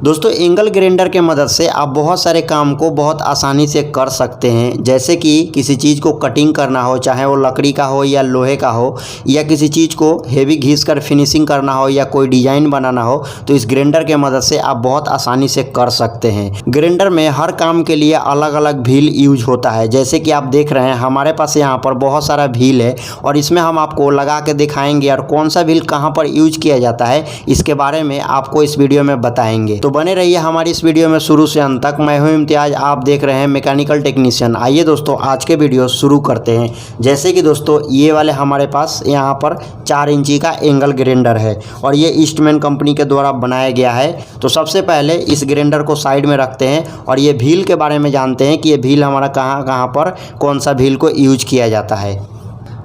दोस्तों angle grinder के मदद से आप बहुत सारे काम को बहुत आसानी से कर सकते हैं। जैसे कि किसी चीज़ को कटिंग करना हो, चाहे वो लकड़ी का हो या लोहे का हो, या किसी चीज़ को हेवी घिस कर फिनिशिंग करना हो या कोई डिज़ाइन बनाना हो, तो इस ग्राइंडर के मदद से आप बहुत आसानी से कर सकते हैं। ग्राइंडर में हर काम के लिए अलग अलग व्हील यूज होता है। जैसे कि आप देख रहे हैं हमारे पास यहाँ पर बहुत सारा व्हील है और इसमें हम आपको लगा के दिखाएंगे और कौन सा व्हील कहाँ पर यूज किया जाता है इसके बारे में आपको इस वीडियो में बताएंगे। तो बने रहिए हमारी इस वीडियो में शुरू से अंत तक। मैं हूं इम्तियाज, आप देख रहे हैं मैकेनिकल टेक्नीशियन। आइए दोस्तों आज के वीडियो शुरू करते हैं। जैसे कि दोस्तों ये वाले हमारे पास यहाँ पर 4 इंची का एंगल ग्राइंडर है और ये ईस्टमैन कंपनी के द्वारा बनाया गया है। तो सबसे पहले इस ग्राइंडर को साइड में रखते हैं और ये व्हील के बारे में जानते हैं कि ये व्हील हमारा कहाँ कहाँ पर कौन सा व्हील को यूज किया जाता है।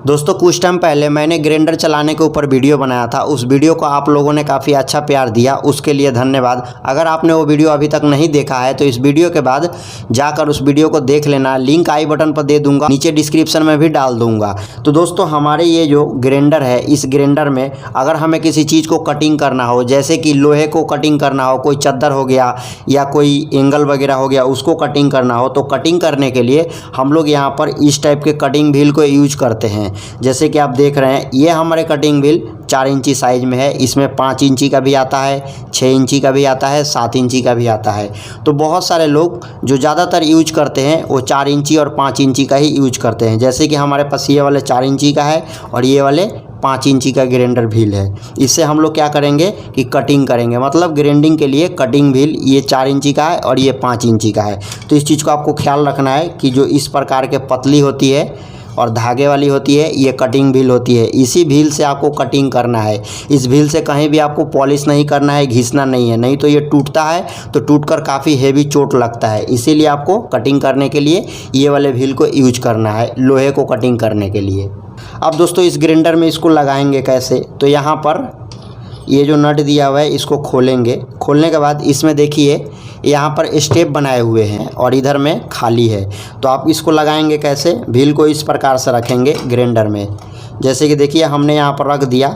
दोस्तों कुछ टाइम पहले मैंने ग्राइंडर चलाने के ऊपर वीडियो बनाया था। उस वीडियो को आप लोगों ने काफ़ी अच्छा प्यार दिया, उसके लिए धन्यवाद। अगर आपने वो वीडियो अभी तक नहीं देखा है तो इस वीडियो के बाद जाकर उस वीडियो को देख लेना। लिंक आई बटन पर दे दूंगा, नीचे डिस्क्रिप्शन में भी डाल दूंगा। तो दोस्तों हमारे ये जो ग्राइंडर है, इस ग्राइंडर में अगर हमें किसी चीज़ को कटिंग करना हो, जैसे कि लोहे को कटिंग करना हो, कोई चद्दर हो गया या कोई एंगल वगैरह हो गया, उसको कटिंग करना हो, तो कटिंग करने के लिए हम लोग यहाँ पर इस टाइप के कटिंग व्हील को यूज करते हैं। जैसे कि आप देख रहे हैं ये हमारे कटिंग व्हील 4 इंची साइज में है। इसमें 5 इंची का भी आता है, 6 इंची का भी आता है, 7 इंची का भी आता है। तो बहुत सारे लोग जो ज़्यादातर यूज करते हैं वो 4 इंची और 5 इंची का ही यूज करते हैं। जैसे कि हमारे पास ये वाले 4 इंची का है और ये वाले 5 इंची का ग्राइंडर व्हील है। इससे हम लोग क्या करेंगे कि कटिंग करेंगे, मतलब ग्राइंडिंग के लिए कटिंग व्हील ये 4 इंची का है और ये 5 इंची का है। तो इस चीज़ को आपको ख्याल रखना है कि जो इस प्रकार के पतली होती है और धागे वाली होती है, ये कटिंग व्हील होती है। इसी व्हील से आपको कटिंग करना है। इस व्हील से कहीं भी आपको पॉलिश नहीं करना है, घिसना नहीं है, नहीं तो ये टूटता है तो टूटकर काफ़ी हेवी चोट लगता है। इसीलिए आपको कटिंग करने के लिए ये वाले व्हील को यूज करना है, लोहे को कटिंग करने के लिए। अब दोस्तों इस ग्राइंडर में इसको लगाएंगे कैसे, तो यहाँ पर ये जो नट दिया हुआ है इसको खोलेंगे। खोलने के बाद इसमें देखिए यहाँ पर स्टेप बनाए हुए हैं और इधर में खाली है। तो आप इसको लगाएंगे कैसे, व्हील को इस प्रकार से रखेंगे ग्राइंडर में। जैसे कि देखिए हमने यहाँ पर रख दिया।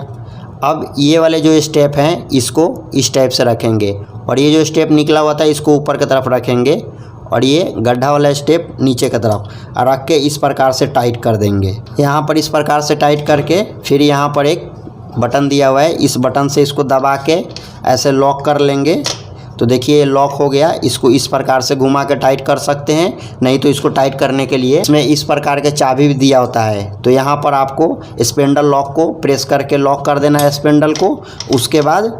अब ये वाले जो स्टेप हैं इसको इस टाइप से रखेंगे और ये जो स्टेप निकला हुआ था इसको ऊपर की तरफ रखेंगे और ये गड्ढा वाला स्टेप नीचे की तरफ रख के इस प्रकार से टाइट कर देंगे। यहाँ पर इस प्रकार से टाइट करके फिर यहाँ पर एक बटन दिया हुआ है, इस बटन से इसको दबा के ऐसे लॉक कर लेंगे। तो देखिए लॉक हो गया। इसको इस प्रकार से घुमा के टाइट कर सकते हैं, नहीं तो इसको टाइट करने के लिए इसमें इस प्रकार के चाबी भी दिया होता है। तो यहाँ पर आपको स्पेंडल लॉक को प्रेस करके लॉक कर देना है स्पेंडल को। उसके बाद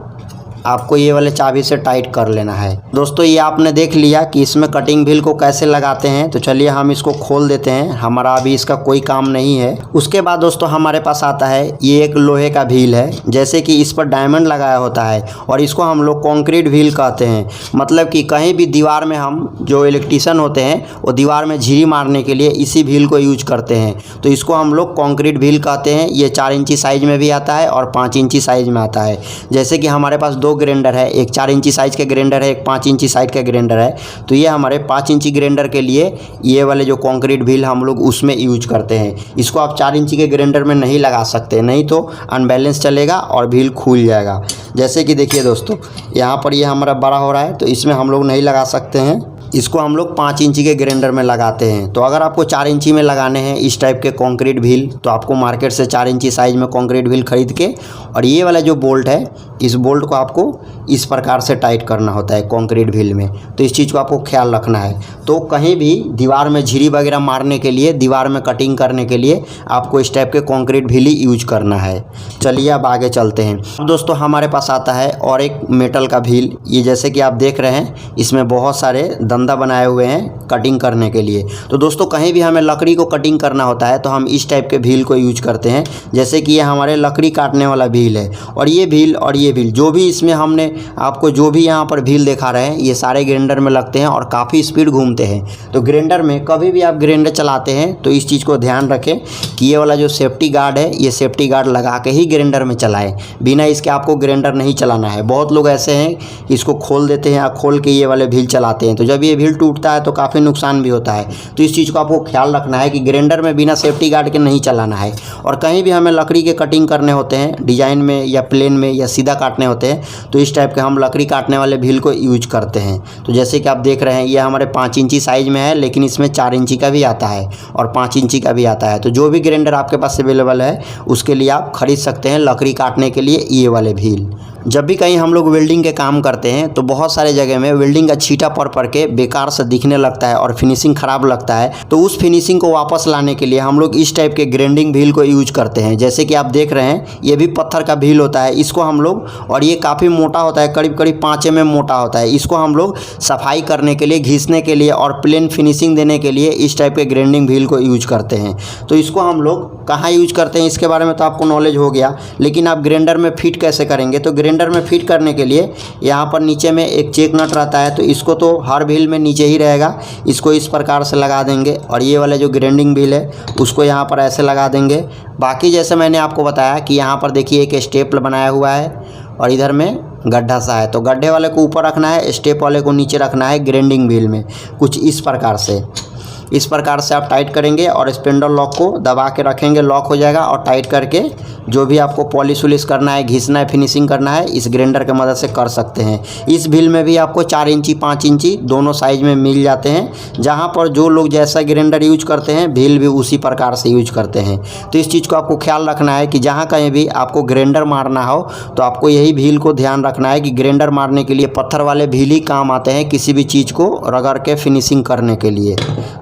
आपको ये वाले चाबी से टाइट कर लेना है। दोस्तों ये आपने देख लिया कि इसमें कटिंग व्हील को कैसे लगाते हैं। तो चलिए हम इसको खोल देते हैं, हमारा अभी इसका कोई काम नहीं है। उसके बाद दोस्तों हमारे पास आता है ये एक लोहे का व्हील है। जैसे कि इस पर डायमंड लगाया होता है और इसको हम लोग कंक्रीट व्हील कहते हैं। मतलब कि कहीं भी दीवार में हम जो इलेक्ट्रीशियन होते हैं वो दीवार में झिरी मारने के लिए इसी व्हील को यूज करते हैं। तो इसको हम लोग कंक्रीट व्हील कहते हैं। ये 4 इंची साइज में भी आता है और 5 इंची साइज में आता है। जैसे कि हमारे पास 2 ग्राइंडर है, एक 4 इंची साइज के ग्राइंडर है, एक 5 इंची साइज का ग्राइंडर है। तो ये हमारे 5 इंची ग्राइंडर के लिए ये वाले जो कंक्रीट व्हील हम लोग उसमें यूज करते हैं। इसको आप 4 इंची के ग्राइंडर में नहीं लगा सकते, नहीं तो अनबैलेंस चलेगा और व्हील खुल जाएगा। जैसे कि देखिए दोस्तों यहाँ पर ये हमारा बड़ा हो रहा है तो इसमें हम लोग नहीं लगा सकते हैं। इसको हम लोग 5 इंची के ग्राइंडर में लगाते हैं। तो अगर आपको 4 इंची में लगाने हैं इस टाइप के कंक्रीट व्हील, तो आपको मार्केट से 4 इंची साइज में कंक्रीट व्हील खरीद के और ये वाला जो बोल्ट है इस बोल्ट को आपको इस प्रकार से टाइट करना होता है कंक्रीट व्हील में। तो इस चीज़ को आपको ख्याल रखना है। तो कहीं भी दीवार में झिरी वगैरह मारने के लिए, दीवार में कटिंग करने के लिए आपको इस टाइप के कंक्रीट व्हील ही यूज करना है। चलिए अब आगे चलते हैं। अब दोस्तों हमारे पास आता है और एक मेटल का व्हील। ये जैसे कि आप देख रहे हैं इसमें बहुत सारे दंदा बनाए हुए हैं कटिंग करने के लिए। तो दोस्तों कहीं भी हमें लकड़ी को कटिंग करना होता है तो हम इस टाइप के व्हील को यूज करते हैं। जैसे कि ये हमारे लकड़ी काटने वाला व्हील है और ये व्हील और ये व्हील जो भी इसमें हमने आपको जो भी यहाँ पर व्हील दिखा रहे हैं ये सारे ग्राइंडर में लगते हैं और काफ़ी स्पीड घूमते हैं। तो ग्राइंडर में कभी भी आप ग्राइंडर चलाते हैं तो इस चीज़ को ध्यान रखें कि ये वाला जो सेफ्टी गार्ड है ये सेफ्टी गार्ड लगा के ही ग्राइंडर में चलाएं। बिना इसके आपको ग्राइंडर नहीं चलाना है। बहुत लोग ऐसे हैं इसको खोल देते हैं या खोल के ये वाले व्हील चलाते हैं। तो जब कभी ये व्हील टूटता है तो काफ़ी नुकसान भी होता है। तो इस चीज़ को आपको ख्याल रखना है कि ग्राइंडर में बिना सेफ्टी गार्ड के नहीं चलाना है। और कहीं भी हमें लकड़ी के कटिंग करने होते हैं, डिजाइन में या प्लेन में या सीधा काटने होते हैं, तो इस टाइप के हम लकड़ी काटने वाले व्हील को यूज करते हैं। तो जैसे कि आप देख रहे हैं ये हमारे 5 इंची साइज़ में है, लेकिन इसमें 4 इंची का भी आता है और 5 इंची का भी आता है। तो जो भी ग्राइंडर आपके पास अवेलेबल है उसके लिए आप खरीद सकते हैं लकड़ी काटने के लिए ये वाले व्हील। जब भी कहीं हम लोग वेल्डिंग के काम करते हैं तो बहुत सारे जगह में वेल्डिंग का छींटा पड़ के बेकार से दिखने लगता है और फिनिशिंग ख़राब लगता है। तो उस फिनिशिंग को वापस लाने के लिए हम लोग इस टाइप के ग्राइंडिंग व्हील को यूज करते हैं। जैसे कि आप देख रहे हैं ये भी पत्थर का व्हील होता है, इसको हम लोग, और ये काफ़ी मोटा होता है, करीब करीब 5 mm मोटा होता है। इसको हम लोग सफाई करने के लिए, घिसने के लिए और प्लेन फिनिशिंग देने के लिए इस टाइप के ग्राइंडिंग व्हील को यूज करते हैं। तो इसको हम लोग कहाँ यूज करते हैं इसके बारे में तो आपको नॉलेज हो गया, लेकिन आप ग्राइंडर में फिट कैसे करेंगे। तो ग्राइंडर में फिट करने के लिए यहाँ पर नीचे में एक चेक नट रहता है, तो इसको तो हर व्हील में नीचे ही रहेगा, इसको इस प्रकार से लगा देंगे। और ये वाला जो ग्राइंडिंग व्हील है उसको यहाँ पर ऐसे लगा देंगे। बाकी जैसे मैंने आपको बताया कि यहाँ पर देखिए एक स्टेप बनाया हुआ है और इधर में गड्ढा सा है, तो गड्ढे वाले को ऊपर रखना है, स्टेप वाले को नीचे रखना है ग्राइंडिंग व्हील में। कुछ इस प्रकार से आप टाइट करेंगे और स्पिंडल लॉक को दबा के रखेंगे, लॉक हो जाएगा। और टाइट करके जो भी आपको पॉलिश वॉलिश करना है, घिसना है, फिनिशिंग करना है, इस ग्राइंडर की मदद से कर सकते हैं। इस व्हील में भी आपको 4 इंची 5 इंची दोनों साइज में मिल जाते हैं। जहां पर जो लोग जैसा ग्राइंडर यूज करते हैं व्हील भी उसी प्रकार से यूज करते हैं। तो इस चीज़ को आपको ख्याल रखना है कि जहाँ कहीं भी आपको ग्राइंडर मारना हो तो आपको यही व्हील को ध्यान रखना है कि ग्राइंडर मारने के लिए पत्थर वाले व्हील ही काम आते हैं, किसी भी चीज़ को रगड़ के फिनिशिंग करने के लिए।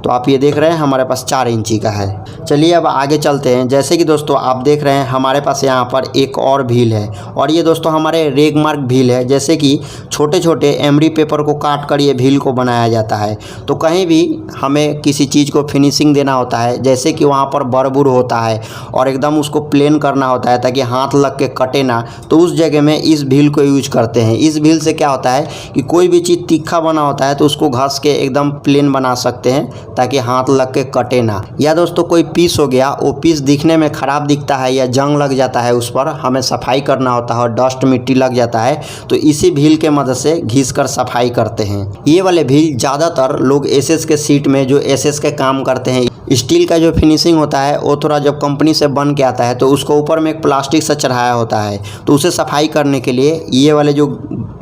तो आप ये देख रहे हैं हमारे पास 4 इंची का है। चलिए अब आगे चलते हैं। जैसे कि दोस्तों आप देख रहे हैं हमारे पास यहाँ पर एक और व्हील है, और ये दोस्तों हमारे रेग मार्क व्हील है। जैसे कि छोटे छोटे एमरी पेपर को काट कर ये व्हील को बनाया जाता है। तो कहीं भी हमें किसी चीज़ को फिनिशिंग देना होता है, जैसे कि वहाँ पर बरबुर होता है और एकदम उसको प्लेन करना होता है ताकि हाथ लग के कटे ना, तो उस जगह में इस व्हील को यूज करते हैं। इस व्हील से क्या होता है कि कोई भी चीज़ तीखा बना होता है तो उसको घस के एकदम प्लेन बना सकते हैं ताकि हाथ लग के कटे ना। या दोस्तों कोई पीस हो गया, वो पीस दिखने में ख़राब दिखता है या जंग लग जाता है, उस पर हमें सफाई करना होता है और डस्ट मिट्टी लग जाता है, तो इसी व्हील के मदद से घिस कर सफाई करते हैं। ये वाले व्हील ज़्यादातर लोग एसएस के सीट में जो एसएस के काम करते हैं, स्टील का जो फिनिशिंग होता है वो थोड़ा जब कंपनी से बन के आता है तो उसको ऊपर में एक प्लास्टिक से चढ़ाया होता है, तो उसे सफाई करने के लिए ये वाले जो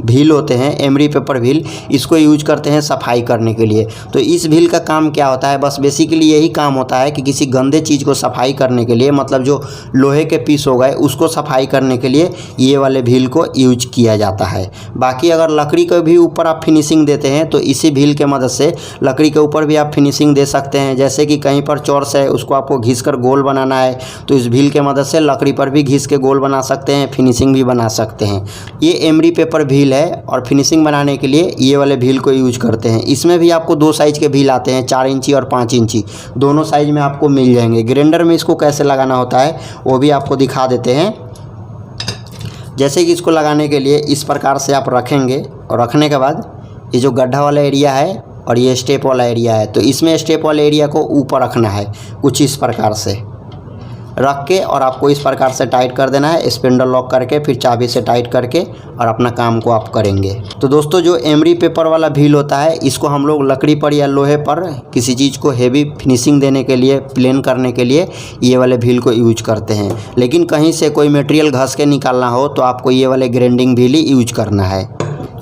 व्हील होते हैं एमरी पेपर व्हील, इसको यूज करते हैं सफाई करने के लिए। तो इस व्हील का काम क्या होता है, बस बेसिकली यही काम होता है कि किसी गंदे चीज़ को सफाई करने के लिए, मतलब जो लोहे के पीस हो गए उसको सफाई करने के लिए ये वाले व्हील को यूज किया जाता है। बाकी अगर लकड़ी के भी ऊपर आप फिनिशिंग देते हैं तो इसी व्हील के मदद से लकड़ी के ऊपर भी आप फिनिशिंग दे सकते हैं। जैसे कि कहीं पर चौरस है उसको आपको घिस कर गोल बनाना है, तो इस व्हील के मदद से लकड़ी पर भी घिस के गोल बना सकते हैं, फिनिशिंग भी बना सकते हैं। ये एमरी पेपर व्हील है और फिनिशिंग बनाने के लिए ये वाले व्हील को यूज करते हैं। इसमें भी आपको 2 साइज के व्हील आते हैं, 4 इंची और 5 इंची, दोनों साइज में आपको मिल जाएंगे। ग्राइंडर में इसको कैसे लगाना होता है वो भी आपको दिखा देते हैं। जैसे कि इसको लगाने के लिए इस प्रकार से आप रखेंगे, और रखने के बाद ये जो गड्ढा वाला एरिया है और ये स्टेप वाला एरिया है, तो इसमें स्टेप वाले एरिया को ऊपर रखना है कुछ इस प्रकार से रख के, और आपको इस प्रकार से टाइट कर देना है स्पिंडल लॉक करके, फिर चाबी से टाइट करके, और अपना काम को आप करेंगे। तो दोस्तों जो एमरी पेपर वाला व्हील होता है इसको हम लोग लकड़ी पर या लोहे पर किसी चीज़ को हेवी फिनिशिंग देने के लिए, प्लेन करने के लिए ये वाले व्हील को यूज करते हैं। लेकिन कहीं से कोई मटेरियल घस के निकालना हो तो आपको ये वाले ग्राइंडिंग व्हील ही यूज करना है।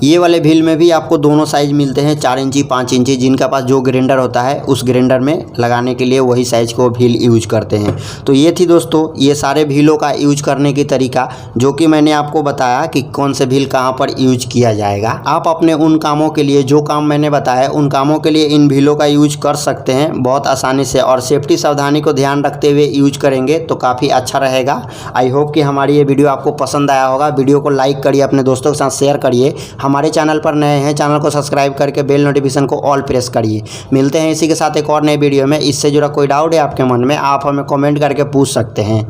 ये वाले व्हील में भी आपको दोनों साइज़ मिलते हैं, 4 इंची 5 इंची, जिनका पास जो ग्राइंडर होता है उस ग्राइंडर में लगाने के लिए वही साइज़ को व्हील यूज करते हैं। तो ये थी दोस्तों ये सारे व्हीलों का यूज करने की तरीका, जो कि मैंने आपको बताया कि कौन से व्हील कहाँ पर यूज किया जाएगा। आप अपने उन कामों के लिए, जो काम मैंने बताया उन कामों के लिए इन व्हीलों का यूज कर सकते हैं बहुत आसानी से, और सेफ्टी सावधानी को ध्यान रखते हुए यूज करेंगे तो काफ़ी अच्छा रहेगा। आई होप कि हमारी ये वीडियो आपको पसंद आया होगा। वीडियो को लाइक करिए, अपने दोस्तों के साथ शेयर करिए। हमारे चैनल पर नए हैं, चैनल को सब्सक्राइब करके बेल नोटिफिकेशन को ऑल प्रेस करिए। मिलते हैं इसी के साथ एक और नए वीडियो में। इससे जुड़ा कोई डाउट है आपके मन में, आप हमें कमेंट करके पूछ सकते हैं।